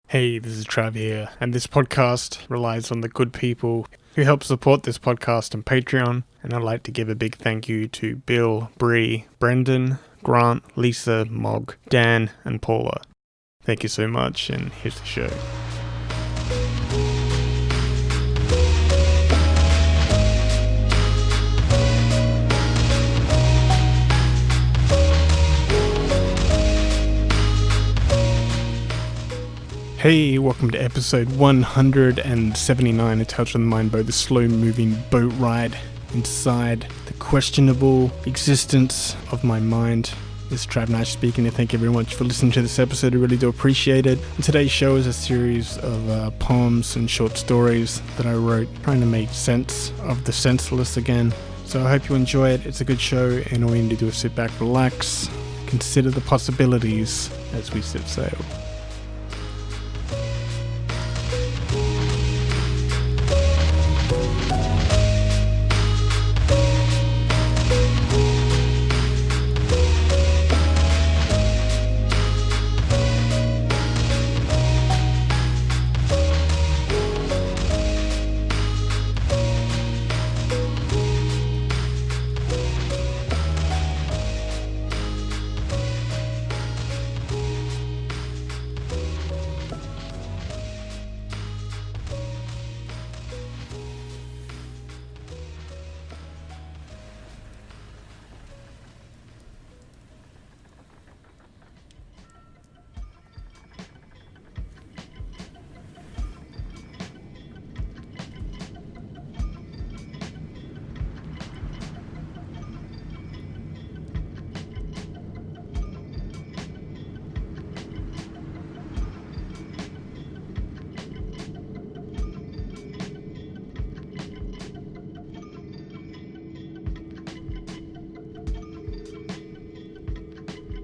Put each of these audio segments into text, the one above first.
Hey, this is Trav here, and this podcast relies on the good people who help support this podcast on Patreon, and I'd like to give a big thank you to Bill, Bree, Brendan, Grant, Lisa, Mog, Dan, and Paula. Thank you so much, and here's the show. Hey, welcome to episode 179, A Touch on the Mind Boat, the slow-moving boat ride inside the questionable existence of my mind. This is Trav Nash speaking, and thank you very much for listening to this episode. I really do appreciate it. And today's show is a series of poems and short stories that I wrote, trying to make sense of the senseless again. So I hope you enjoy it. It's a good show, and all you need to do is sit back, relax, consider the possibilities as we set sail.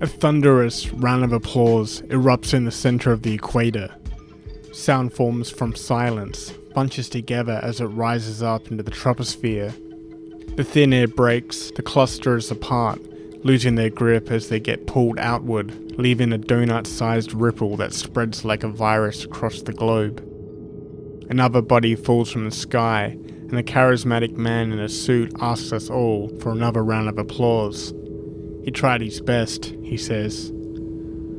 A thunderous round of applause erupts in the center of the equator. Sound forms from silence, bunches together as it rises up into the troposphere. The thin air breaks, the clusters apart, losing their grip as they get pulled outward, leaving a donut-sized ripple that spreads like a virus across the globe. Another body falls from the sky, and a charismatic man in a suit asks us all for another round of applause. He tried his best, he says.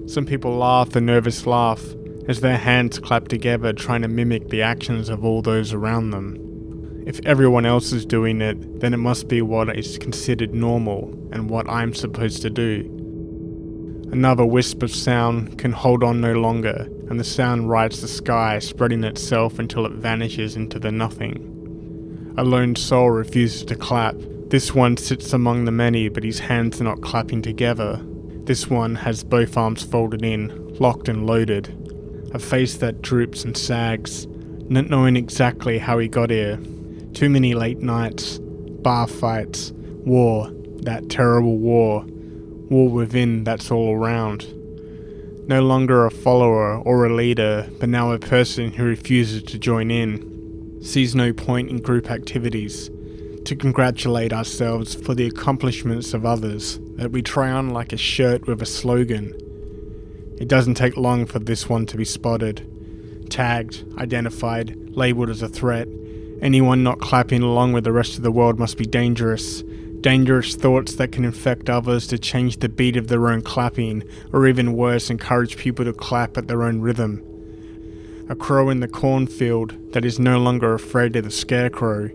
Some people laugh a nervous laugh as their hands clap together, trying to mimic the actions of all those around them. If everyone else is doing it, then it must be what is considered normal and what I'm supposed to do. Another wisp of sound can hold on no longer, and the sound rides the sky, spreading itself until it vanishes into the nothing. A lone soul refuses to clap. This one sits among the many, but his hands are not clapping together. This one has both arms folded in, locked and loaded. A face that droops and sags, not knowing exactly how he got here. Too many late nights, bar fights, war, that terrible war. War within that's all around. No longer a follower or a leader, but now a person who refuses to join in. Sees no point in group activities. To congratulate ourselves for the accomplishments of others that we try on like a shirt with a slogan. It doesn't take long for this one to be spotted, tagged, identified, labelled as a threat. Anyone not clapping along with the rest of the world must be dangerous. Dangerous thoughts that can infect others to change the beat of their own clapping, or even worse, encourage people to clap at their own rhythm. A crow in the cornfield that is no longer afraid of the scarecrow.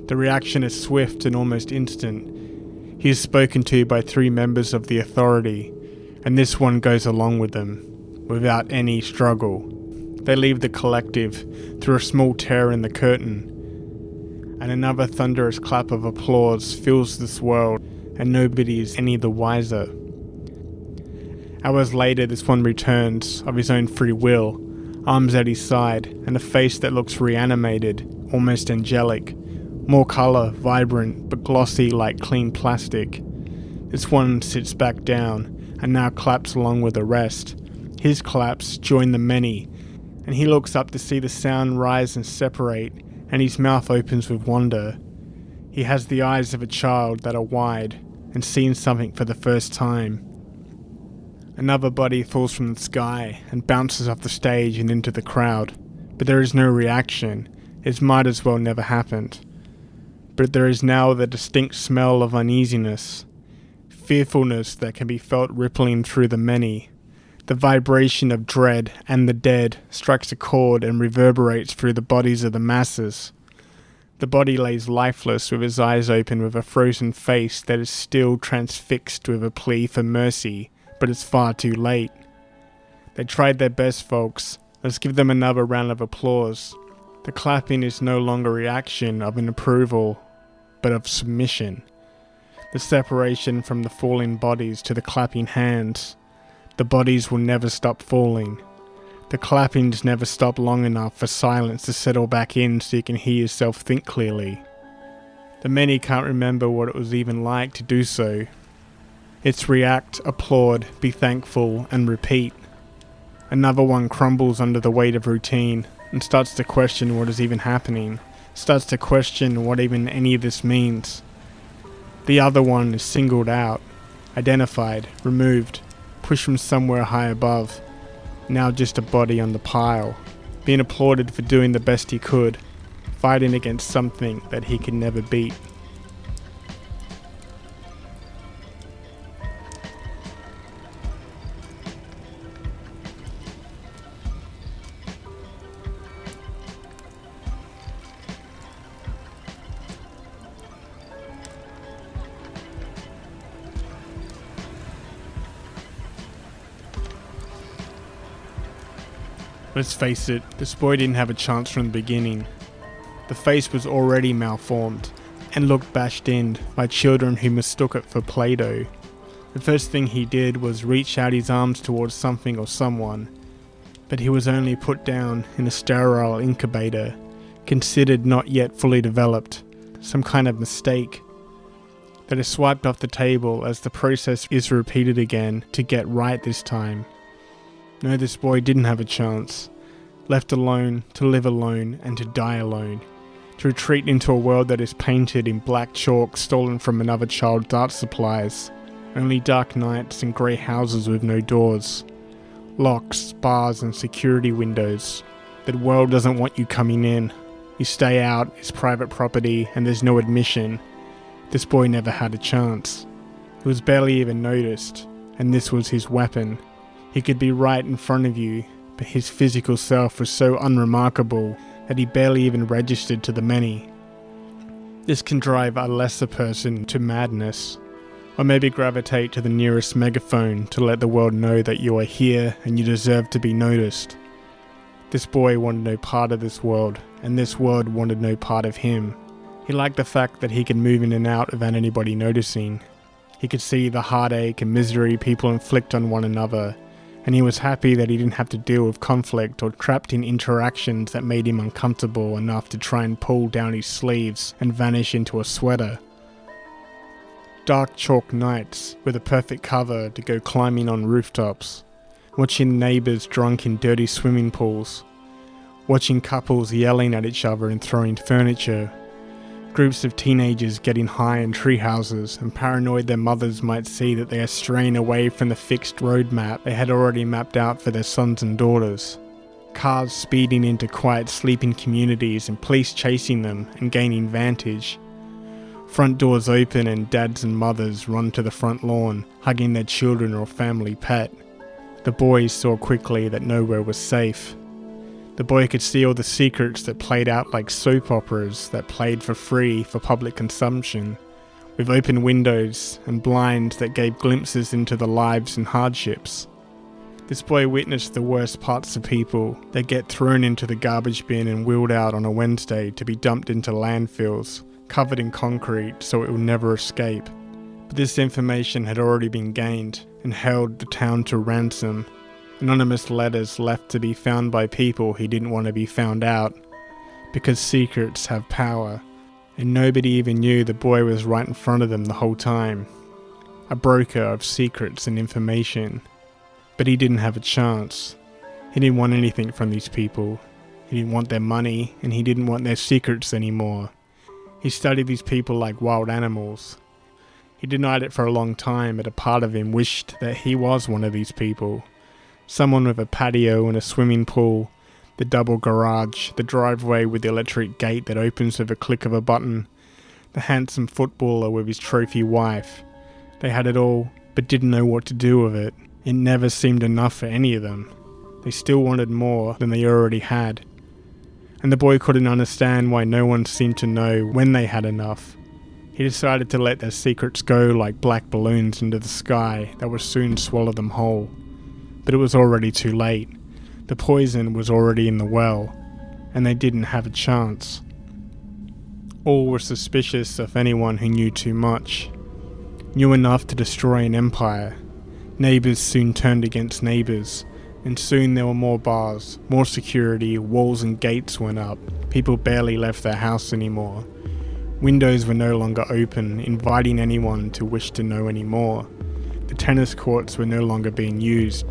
The reaction is swift and almost instant. He is spoken to by 3 members of the authority, and this one goes along with them, without any struggle. They leave the collective through a small tear in the curtain, and another thunderous clap of applause fills this world, and nobody is any the wiser. Hours later, this one returns, of his own free will, arms at his side, and a face that looks reanimated, almost angelic. More colour, vibrant, but glossy like clean plastic. This one sits back down, and now claps along with the rest. His claps join the many, and he looks up to see the sound rise and separate, and his mouth opens with wonder. He has the eyes of a child that are wide, and seeing something for the first time. Another body falls from the sky and bounces off the stage and into the crowd, but there is no reaction. It might as well never happened. But there is now the distinct smell of uneasiness, fearfulness that can be felt rippling through the many. The vibration of dread and the dead strikes a chord and reverberates through the bodies of the masses. The body lays lifeless with his eyes open with a frozen face that is still transfixed with a plea for mercy, but it's far too late. They tried their best, folks. Let's give them another round of applause. The clapping is no longer reaction of an approval, but of submission. The separation from the falling bodies to the clapping hands. The bodies will never stop falling. The clappings never stop long enough for silence to settle back in so you can hear yourself think clearly. The many can't remember what it was even like to do so. It's react, applaud, be thankful, and repeat. Another one crumbles under the weight of routine and starts to question what is even happening, starts to question what even any of this means. The other one is singled out, identified, removed, pushed from somewhere high above, now just a body on the pile, being applauded for doing the best he could, fighting against something that he could never beat. Let's face it, this boy didn't have a chance from the beginning. The face was already malformed and looked bashed in by children who mistook it for Play-Doh. The first thing he did was reach out his arms towards something or someone, but he was only put down in a sterile incubator, considered not yet fully developed, some kind of mistake that is swiped off the table as the process is repeated again to get right this time. No, this boy didn't have a chance. Left alone, to live alone, and to die alone. To retreat into a world that is painted in black chalk stolen from another child's art supplies. Only dark nights and grey houses with no doors. Locks, bars, and security windows. That world doesn't want you coming in. You stay out, it's private property, and there's no admission. This boy never had a chance. He was barely even noticed, and this was his weapon. He could be right in front of you, but his physical self was so unremarkable that he barely even registered to the many. This can drive a lesser person to madness, or maybe gravitate to the nearest megaphone to let the world know that you are here and you deserve to be noticed. This boy wanted no part of this world, and this world wanted no part of him. He liked the fact that he could move in and out without anybody noticing. He could see the heartache and misery people inflict on one another, and he was happy that he didn't have to deal with conflict or trapped in interactions that made him uncomfortable enough to try and pull down his sleeves and vanish into a sweater. Dark chalk nights with a perfect cover to go climbing on rooftops, watching neighbours drunk in dirty swimming pools, watching couples yelling at each other and throwing furniture, groups of teenagers getting high in tree houses and paranoid their mothers might see that they are straying away from the fixed roadmap they had already mapped out for their sons and daughters. Cars speeding into quiet sleeping communities and police chasing them and gaining vantage. Front doors open and dads and mothers run to the front lawn, hugging their children or family pet. The boys saw quickly that nowhere was safe. The boy could see all the secrets that played out like soap operas that played for free for public consumption, with open windows and blinds that gave glimpses into the lives and hardships. This boy witnessed the worst parts of people that get thrown into the garbage bin and wheeled out on a Wednesday to be dumped into landfills, covered in concrete so it will never escape. But this information had already been gained and held the town to ransom. Anonymous letters left to be found by people who didn't want to be found out, because secrets have power, and nobody even knew the boy was right in front of them the whole time. A broker of secrets and information. But he didn't have a chance. He didn't want anything from these people. He didn't want their money, and he didn't want their secrets anymore. He studied these people like wild animals. He denied it for a long time, but a part of him wished that he was one of these people. Someone with a patio and a swimming pool, the double garage, the driveway with the electric gate that opens with a click of a button, the handsome footballer with his trophy wife. They had it all, but didn't know what to do with it. It never seemed enough for any of them. They still wanted more than they already had. And the boy couldn't understand why no one seemed to know when they had enough. He decided to let their secrets go like black balloons into the sky that would soon swallow them whole. But it was already too late. The poison was already in the well, and they didn't have a chance. All were suspicious of anyone who knew too much, knew enough to destroy an empire. Neighbours soon turned against neighbours, and soon there were more bars, more security, walls and gates went up. People barely left their house anymore. Windows were no longer open, inviting anyone to wish to know any more. The tennis courts were no longer being used.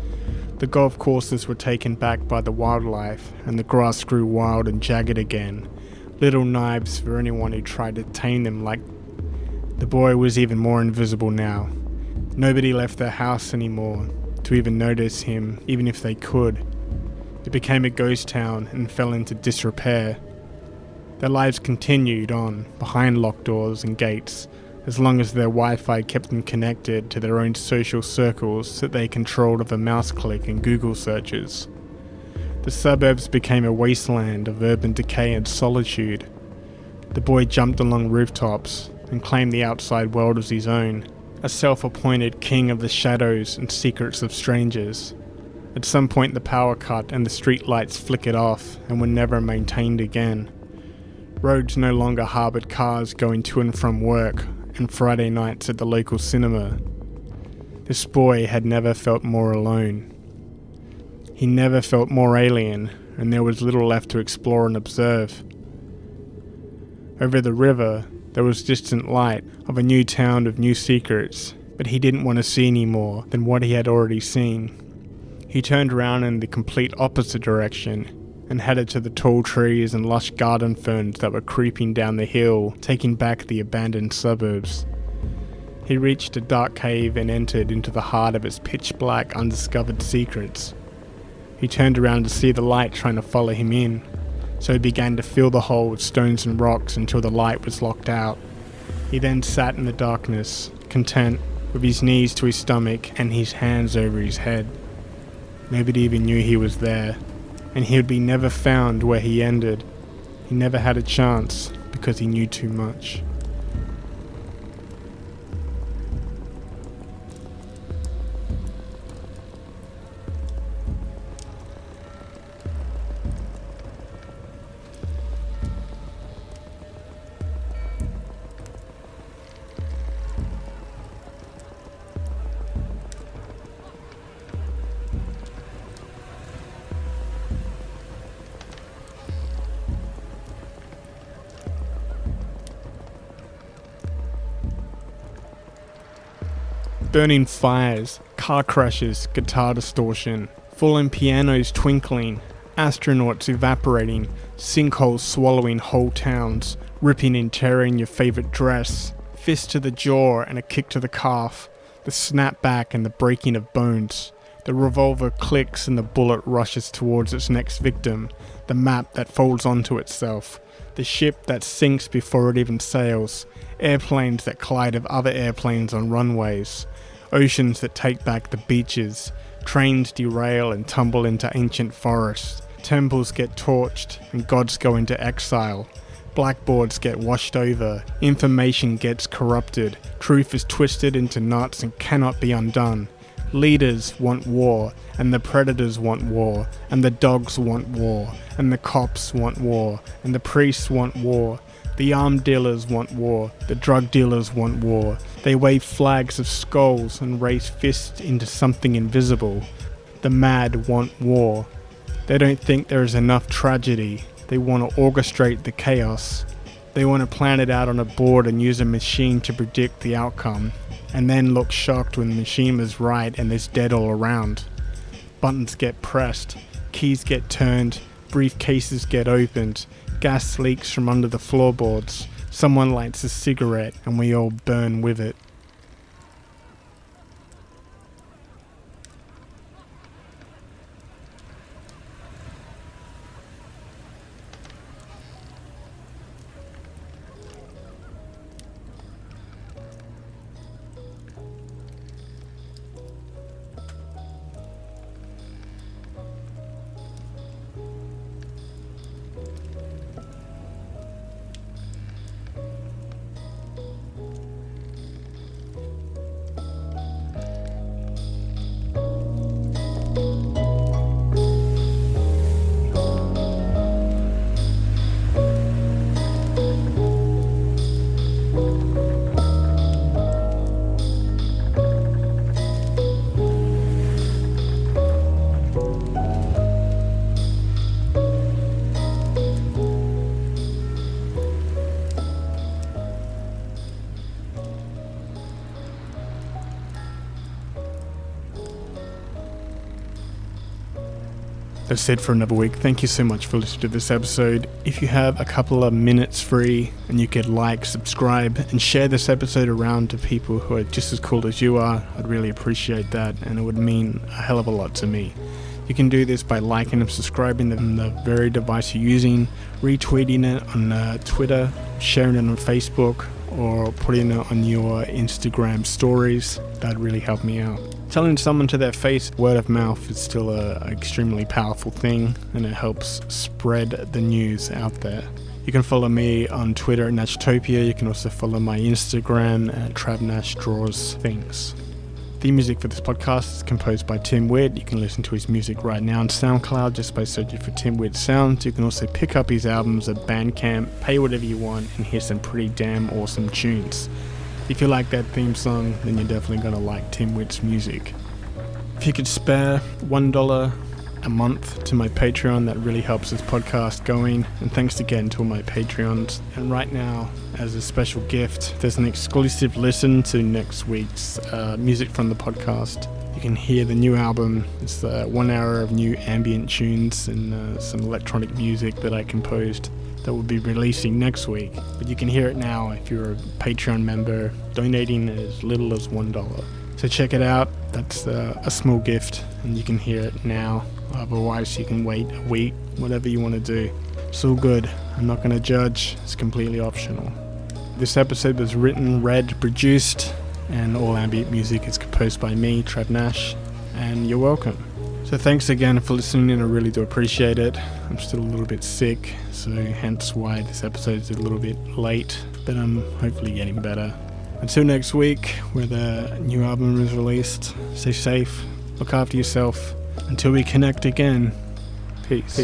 The golf courses were taken back by the wildlife, and the grass grew wild and jagged again. Little knives for anyone who tried to tame them like... The boy was even more invisible now. Nobody left their house anymore to even notice him, even if they could. It became a ghost town and fell into disrepair. Their lives continued on, behind locked doors and gates, as long as their Wi-Fi kept them connected to their own social circles that they controlled with a mouse click and Google searches. The suburbs became a wasteland of urban decay and solitude. The boy jumped along rooftops and claimed the outside world as his own, a self-appointed king of the shadows and secrets of strangers. At some point the power cut and the street lights flickered off and were never maintained again. Roads no longer harboured cars going to and from work and Friday nights at the local cinema. This boy had never felt more alone. He never felt more alien, and there was little left to explore and observe. Over the river, there was distant light of a new town of new secrets, but he didn't want to see any more than what he had already seen. He turned around in the complete opposite direction and headed to the tall trees and lush garden ferns that were creeping down the hill, taking back the abandoned suburbs. He reached a dark cave and entered into the heart of its pitch-black, undiscovered secrets. He turned around to see the light trying to follow him in, so he began to fill the hole with stones and rocks until the light was locked out. He then sat in the darkness, content, with his knees to his stomach and his hands over his head. Nobody even knew he was there, and he would be never found where he ended. He never had a chance because he knew too much. Burning fires, car crashes, guitar distortion, fallen pianos twinkling, astronauts evaporating, sinkholes swallowing whole towns, ripping and tearing your favourite dress, fist to the jaw and a kick to the calf, the snap back and the breaking of bones. The revolver clicks and the bullet rushes towards its next victim, the map that folds onto itself, the ship that sinks before it even sails, airplanes that collide with other airplanes on runways, oceans that take back the beaches, trains derail and tumble into ancient forests, temples get torched and gods go into exile, blackboards get washed over, information gets corrupted, truth is twisted into knots and cannot be undone. Leaders want war, and the predators want war, and the dogs want war, and the cops want war, and the priests want war. The armed dealers want war, the drug dealers want war. They wave flags of skulls and raise fists into something invisible. The mad want war. They don't think there is enough tragedy. They want to orchestrate the chaos. They want to plan it out on a board and use a machine to predict the outcome, and then look shocked when the machine was right and there's dead all around. Buttons get pressed, keys get turned, briefcases get opened, gas leaks from under the floorboards, someone lights a cigarette and we all burn with it. That's it for another week. Thank you so much for listening to this episode. If you have a couple of minutes free and you could like, subscribe, and share this episode around to people who are just as cool as you are, I'd really appreciate that, and it would mean a hell of a lot to me. You can do this by liking and subscribing on the very device you're using, retweeting it on Twitter, sharing it on Facebook, or putting it on your Instagram stories. That'd really help me out. Telling someone to their face, word of mouth is still an extremely powerful thing, and it helps spread the news out there. You can follow me on Twitter at Nashtopia. You can also follow my Instagram at Trav Nash Draws Things. The music for this podcast is composed by Tim Witt. You can listen to his music right now on SoundCloud just by searching for Tim Witt Sounds. You can also pick up his albums at Bandcamp, pay whatever you want, and hear some pretty damn awesome tunes. If you like that theme song, then you're definitely going to like Tim Witt's music. If you could spare $1 a month to my Patreon, that really helps this podcast going. And thanks again to all my Patreons. And right now, as a special gift, there's an exclusive listen to next week's music from the podcast. You can hear the new album. It's 1 hour of new ambient tunes and some electronic music that I composed that will be releasing next week. But you can hear it now if you're a Patreon member, donating as little as $1. So check it out. That's a small gift, and you can hear it now. Otherwise, you can wait a week, whatever you want to do. It's all good. I'm not going to judge. It's completely optional. This episode was written, read, produced, and all ambient music is composed by me, Trav Nash, and you're welcome. So thanks again for listening, and I really do appreciate it. I'm still a little bit sick, so hence why this episode is a little bit late, but I'm hopefully getting better. Until next week, where the new album is released, stay safe, look after yourself. Until we connect again, peace.